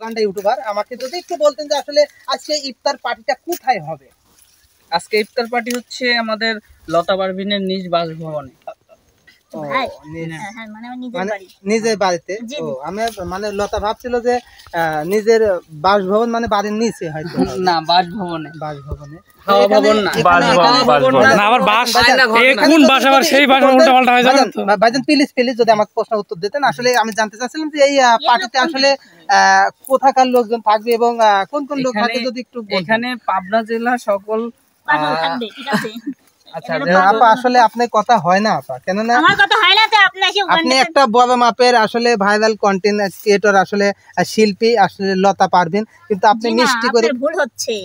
গান্ডা YouTuber, আমাকে যদি একটু বলতেন যে আসলে আজকে ইফতার পার্টিটা কোথায় হবে? আজকে ইফতার পার্টি হচ্ছে আমাদের লতা পারভিনের নিজ বাসভবনে। নিজের বাড়িতে? আমি মানে লতা ভাবছিল যে নিজের বাসভবন মানে বাড়ির নিচে হয়তো। না, বাসভবনে। বাসভবনে হাওয়া ভবন না, আবার বাস কোন বাস, আবার সেই বাস উল্টা পাল্টা হয়ে যাবে তো। ভাইজান প্লিজ যদি আমাকে প্রশ্ন উত্তর দিতেন। আসলে আমি জানতে চাচ্ছিলাম যে এই পার্টিতে আসলে কোথাকার লোকজন থাকবে এবং কোন কোন লোক থাকবে যদি একটু বলতেন। এখানে পাবনা জেলা সকল থাকবে, ঠিক আছে। আচ্ছা আপা, আসলে আপনার কথা হয় না আপা, কেন না আমার কথা হয় না তো আপনি একটা বড় মাপের আসলে ভাইরাল কন্টেন্ট ক্রিয়েটর, আসলে শিল্পী, আসলে লতা পারভিন, কিন্তু আপনি মিষ্টি করে ভুল হচ্ছে।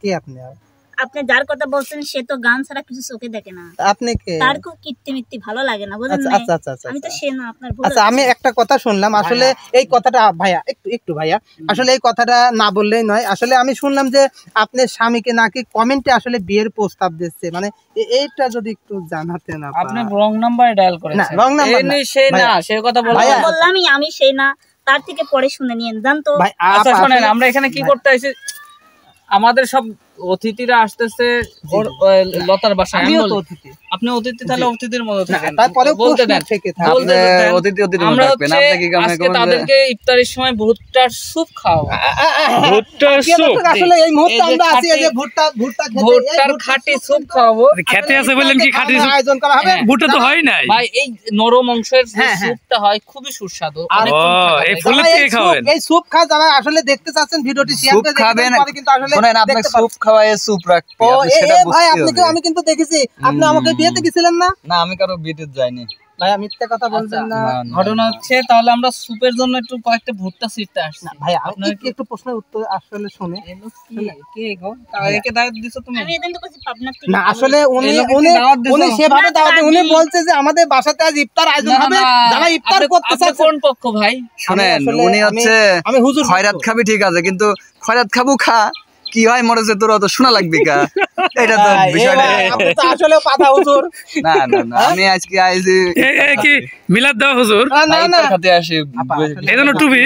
কি আপনি যার কথা বলছেন সে তো গান ছাড়া কিছু চোখে দেখে না। আপনি কে? তার খুব কীর্তি ভালো লাগে না, বুঝলেন? আচ্ছা আমি তো সে না, আপনার ভুল। আচ্ছা, আমি একটা কথা শুনলাম, আসলে এই কথাটা ভাইয়া একটু ভাইয়া, আসলে এই কথাটা না বললেই নয়। আসলে আমি শুনলাম যে আপনার স্বামীকে নাকি কমেন্টে আসলে বিয়ের প্রস্তাব দিচ্ছে, মানে এইটা যদি একটু জানাতেন। আপনি রং নাম্বার ডায়াল করেছেন। না, রং নাম্বার না, সে না, সে কথা বললামই আমি সে না, তার থেকে পরে শুনে নিয়েন, জান তো। আচ্ছা শুনেন, আমরা এখানে কি করতে আইছি, আমাদের সব অতিথিরা আসতেছে লতার বাসায়। আপনি অতিথি, তাহলে অতিথির মতো থাকেন, বলতে দেন। আমরা আজকে তাদেরকে ইফতারের সময় ভুট্টার স্যুপ খাওয়াবো। ভুট্টার স্যুপ, আসলে এই মুহূর্তে আমরা আছি এই যে ভুট্টার খাঁটি স্যুপ খাওয়াবো। খেতে আছে বললেন কি খাঁটি স্যুপ আয়োজন করা হবে? ভুট্টা তো হয় নাই ভাই, এই নরম অংশের যে স্যুপটা হয় খুবই সুস্বাদু। এই ফুলের থেকে খাবেন। এই স্যুপ খাওয়া যারা আসলে দেখতে চাচ্ছেন ভিডিওটি শেয়ার করে দেখবেন, পরে কিন্তু আসলে শুনেন, আপনি স্যুপ খাওয়ায় স্যুপ রাখতে ভাই, আমি কিন্তু দেখেছি আপনি আমাকে বিয়েতে গেছিলেন না? না, আমি কারো বিয়েতে যাইনি ভাই, মিথ্যা কথা বলবেন না। ঘটনা হচ্ছে, তাহলে আমরা স্যুপের জন্য একটু কয়েকটা ভুট্টা ছিটতে আসছি। ভাই, আপনার কি একটু প্রশ্নের উত্তর আসলে শুনে কে গো একে দাওয়াত দিছো তুমি? আমি এদিন তো কইছি পাবনা থেকে। না, আসলে উনি সেভাবে দাওয়াত, উনি বলছে যে আমাদের বাসাতে আজ ইফতার আয়োজন হবে, যারা ইফতার করতে চাচ্ছে। কোন পক্ষ ভাই? শুনেন, উনি হচ্ছে আমি হুজুর খয়রাত খাবি, ঠিক আছে, কিন্তু খয়রাত খাবো খা, কি হয় মরেছে তোর অত শোনা লাগবে কা? এটা তো বিষয়টা আসলে পাতা হুজুর। না, আমি আজকে আইছি কি মিলাদ দেওয়া হুজুর? না খাতে আসি, এজন্য টুপি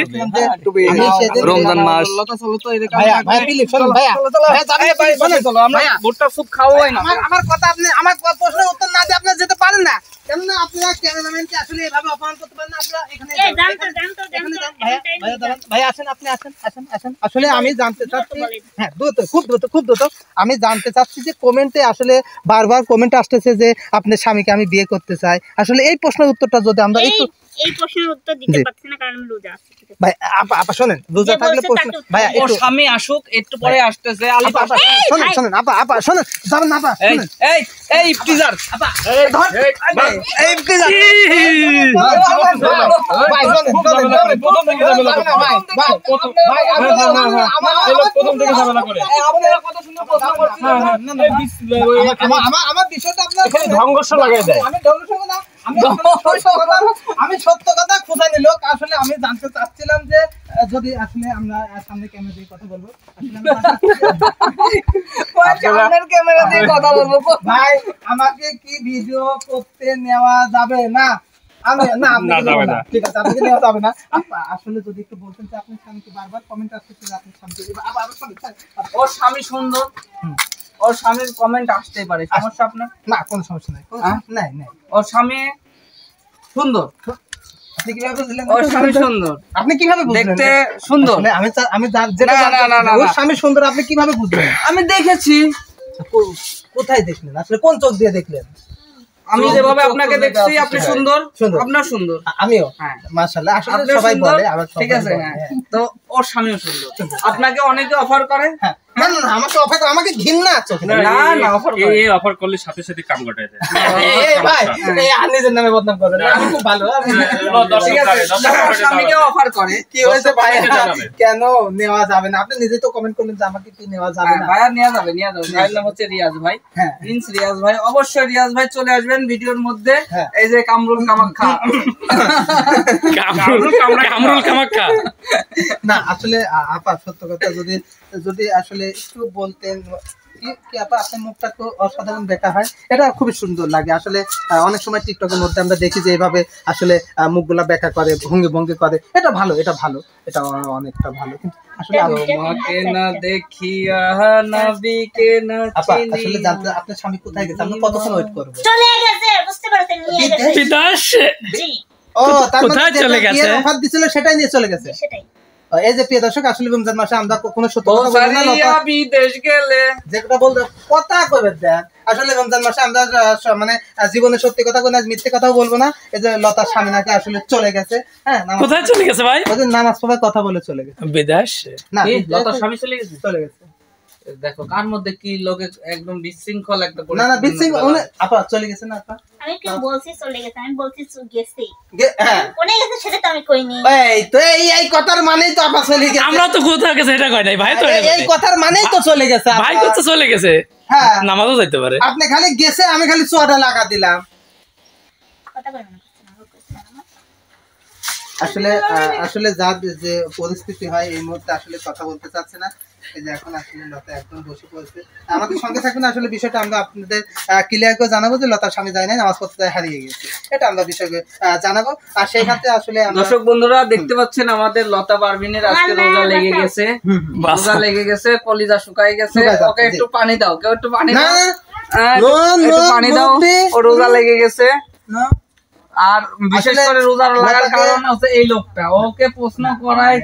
রমজান মাস। ভাই প্লিজ শুনুন, ভাইয়া চলো আমরা ভুট্টা স্যুপ খাওয়াই না। আমার কথা, আপনি আমার প্রশ্নের উত্তর না দিয়ে আপনি যেতে পারেন না, কেন না? আপনারা ক্যামেরাম্যানকে আসলে এভাবে অপমান করতে পারেন না। আপনারা এখানে ভাই আসেন, আপনি আসেন। আসলে আমি জানতে চাচ্ছি, হ্যাঁ খুব দ্রুত আমি জানতে চাচ্ছি যে কমেন্টে আসলে বারবার কমেন্ট আসতেছে যে আপনার স্বামীকে আমি বিয়ে করতে চাই। আসলে এই প্রশ্নের উত্তরটা যদি আমরা একটু, এই প্রশ্নের উত্তর দিতে পারছি না কারণ আমি রোজা আছি। ভাই আপা শুনেন, রোজা থাকলে প্রশ্ন ভাই ওর স্বামী আসুক, একটু পরে আসতেছে। শুনেন আপা শুনেন, যাবেন না আপা, এই ইফতিজার আপা, ধর এই ইফতিজার ভাই, প্রথম থেকে ঝামেলা করে ভাই প্রথম থেকে ঝামেলা করে আপনারা কথা শুনে আমার বিষয়টা আপনার সংঘর্ষ লাগাই দেয়। আমি সত্য কথা খোঁজানি লোক। আসলে আমি জানতে চাচ্ছিলাম যে যদি আসলে আমরা সামনে ক্যামেরা দিয়ে কথা বলবো, ভাই আমাকে কি ভিডিও করতে নেওয়া যাবে না? ঠিক আছে, আপনাকে নেওয়া যাবে না। আসলে যদি একটু বলতেন যে আপনার স্বামীকে বারবার কমেন্ট আসতেছে যে আপনার স্বামীকে, ওর স্বামী সুন্দর, ওর স্বামীর কমেন্ট আসতেই পারে, সমস্যা আপনার? না, কোনো সমস্যা নাই। ওর স্বামী সুন্দর, আপনি কিভাবে বুঝলেন? ওর স্বামী সুন্দর, আপনি কিভাবে বুঝলেন? দেখতে সুন্দর। আমি যেটা ওর স্বামী সুন্দর, আপনি কিভাবে বুঝলেন? আমি দেখেছি। কোথায় দেখলেন? আসলে কোন চোখ দিয়ে দেখলেন? আমি যেভাবে আপনাকে দেখছি, আপনি সুন্দর, আপনার সুন্দর, আমিও মাশাআল্লাহ। আসলে সবাই বলে, ঠিক আছে। তো ওর স্বামীও সুন্দর, আপনাকে অনেকে অফার করে। না আমাকে অফার করে, আমাকে ঘৃণা চোখে। না অফার করে, এই অফার করলে সাথে সাথে কাম ঘটে যায়। এই ভাই, এই নিজের নামে বদনাম করবেন না, আমি খুব ভালো। ঠিক আছে, স্বামীকে অফার করে, কি হয়েছে ভাই? কেন নেওয়া যাবে না? আপনি নিজে তো কমেন্ট করলেন যে আমাকে কি নেওয়া যাবে না। ভাই নেওয়া যাবে। ভাইয়ের নাম হচ্ছে রিয়াজ ভাই, প্রিন্স রিয়াজ ভাই। অবশ্যই রিয়াজ ভাই চলে আসবেন ভিডিওর মধ্যে। এই যে কামরুল কামাখ্যা না, আসলে আপা সত্য কথা যদি আসলে একটু বলতেন কি আপা আপনার মুখটা তো অসাধারণ দেখা হয়, এটা খুবই সুন্দর লাগে আসলে। অনেক সময় টিকটকের মধ্যে আমরা দেখি যে এইভাবে আসলে মুখগুলা ব্যাখ্যা করে, ভঙ্গি ভঙ্গি করে, এটা ভালো, এটা ভালো, এটা অনেকটা ভালো। কিন্তু আসলে তোমাকে না দেখিয়া নবীকে না আপা চিনি আসলে জানতে আপনার স্বামী কোথায় গেছে, আমরা কতক্ষণ ওয়েট করবো? চলে গেছে, বুঝতে পারছেন, নিয়ে গেছে। বিদেশে জি, ও তার মানে কোথায় চলে গেছে? বিয়ের অফার দিছিল সেটাই নিয়ে চলে গেছে। সেটাই। এই যে প্রিয় দর্শক, আসলে রমজান মাসে আমরা কোনো সত্য ও কথা বলি না, সারিয়া বিদেশ গেলে যেটা বলতে কথা কবে দেন। আসলে রমজান মাসে আমরা মানে জীবনে সত্যি কথা বলি না, মিথ্যে কথাও বলবো না। এই যে লতার স্বামী নাকি আসলে চলে গেছে, হ্যাঁ কোথায় চলে গেছে ভাই? ওদের নামাজ পড়ার কথা বলে চলে গেছে। বিদেশে না কি লতার স্বামী চলে গেছে? চলে গেছে। দেখো কার মধ্যে কি লোকে একদম বিশৃঙ্খল একটা না না বিচ্ছিং আপা চলে গেছে না আপা? আমি কি বলছি চলে গেছে, আমি বলছি গেছে। হ্যাঁ কোনে গেছে সেটা তো আমি কইনি। এই তো এই কথার মানেই তো আপা চলে গেছে। আমরা তো কোথায় গেছে এটা কই নাই ভাই, তো এই কথার মানেই তো চলে গেছে আপা। ভাই তো চলে গেছে, হ্যাঁ নামাজও যাইতে পারে। আপনি খালি গেছে, আমি খালি চোয়াটা লাগা দিলাম। কথা কইবেন না, আসলে আসলে যার যে পরিস্থিতি হয় এই মুহূর্তে আসলে কথা বলতে চাচ্ছে না। এই যে এখন আসলে লতা একদম বসে পড়েছে, আমাদের সঙ্গে থাকবেন। আসলে বিষয়টা আমরা আপনাদের ক্লিয়ার করে জানাবো যে লতার স্বামী যায় নাই, নামাজ পড়তে হারিয়ে গেছে, এটা আমরা বিষয়কে জানাবো। আর সেই ক্ষেত্রে আসলে দর্শক বন্ধুরা দেখতে পাচ্ছেন আমাদের লতা পারভিনের আজকে রোজা লেগে গেছে, রোজা লেগে গেছে, কলিজা শুকাই গেছে। ওকে একটু পানি দাও, কেউ একটু পানি দাও, একটু পানি দাও, ও রোজা লেগে গেছে। আর বিশেষ করে রোজা লাগার কারণ হচ্ছে এই লোকটা, ওকে প্রশ্ন করাই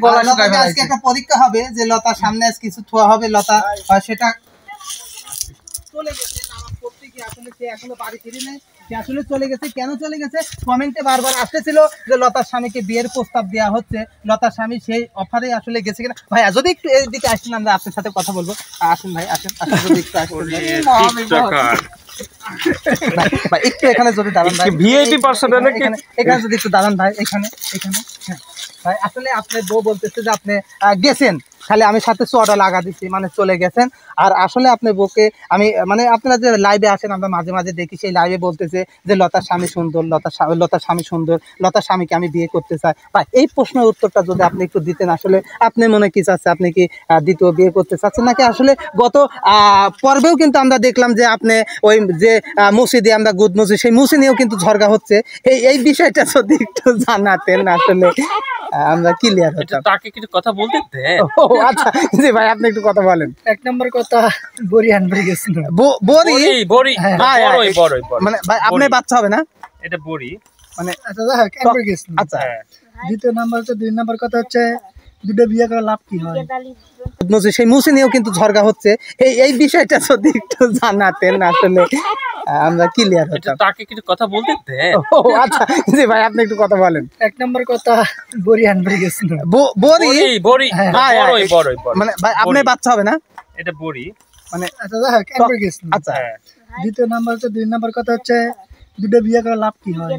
গলা শুকায় ফেলাইছে। আজকে একটা পরীক্ষা হবে যে লতার সামনে আজ কিছু থোয়া হবে, লতা সেটা চলে গেছে নামাজ পড়তে গিয়ে, আসলে সে এখনো বাড়ি ফিরে নেই, সে আসলে চলে গেছে। কেন চলে গেছে? কমেন্টে বারবার আসতেছিল যে লতার স্বামীকে বিয়ের প্রস্তাব দেওয়া হচ্ছে, লতার স্বামী সেই অফারে আসলে গেছে কিনা। ভাই যদি একটু এইদিকে আসেন, আমরা আপনার সাথে কথা বলবো। আসেন ভাই, আসেন যদি একটু আসেন ভাই, একটু এখানে যদি দাঁড়ান ভাই, ভিআইপি পার্সন এখানে যদি একটু দাঁড়ান ভাই, এখানে হ্যাঁ ভাই। আসলে আপনি বউ বলতেছে যে আপনি গেছেন, খালি আমি সাথে চোয়াটা লাগা দিচ্ছি, মানে চলে গেছেন। আর আসলে আপনি বউকে আমি মানে আপনারা যে লাইভে আসেন আমরা মাঝে মাঝে দেখি, সেই লাইভে বলতেছে যে লতার স্বামী সুন্দর, লতার স্বামী সুন্দর, লতার স্বামীকে আমি বিয়ে করতে চাই। ভাই এই প্রশ্নের উত্তরটা যদি আপনি একটু দিতেন, আসলে আপনি মনে কি চাচ্ছে, আপনি কি দ্বিতীয় বিয়ে করতে চাচ্ছেন নাকি? আসলে গত পর্বেও কিন্তু আমরা দেখলাম যে আপনি ওই যে মুসি দিয়ে আমরা গুদ মুসি, সেই মুসি নিয়েও কিন্তু ঝগড়া হচ্ছে। এই বিষয়টা যদি একটু জানাতেন, আসলে আমরা ক্লিয়ার হতাম। তাকে কিছু কথা বলতে দে। ও আচ্ছা জি ভাই, আপনি একটু কথা বলেন। এক নম্বর কথা, বড়ি আনবে গেছে না। বড়ি বড়ই মানে ভাই আপনি বাচ্চা হবে না, এটা বড়ি মানে আচ্ছা যাক, আনবে গেছে না। আচ্ছা দ্বিতীয় নাম্বার হচ্ছে, দুই নাম্বার কথা হচ্ছে দুটো বিয়ে করে লাভ কি হয়? সেই মুসি নিয়েও কিন্তু ঝগড়া হচ্ছে। এই বিষয়টা যদি একটু জানাতেন, আসলে আমরা ক্লিয়ার হতাম। তাকে কিছু কথা বলতে দে। ও আচ্ছা জি ভাই, আপনি একটু কথা বলেন। এক নম্বর কথা, বড়ি আনবে গেছে না। বড়ি মানে ভাই আপনি বাচ্চা হবে না, এটা বড়ি মানে আচ্ছা যাক, আনবে গেছে না। আচ্ছা দ্বিতীয় নাম্বার হচ্ছে, দুই নাম্বার কথা হচ্ছে দুটো বিয়ে করে লাভ কি হয়?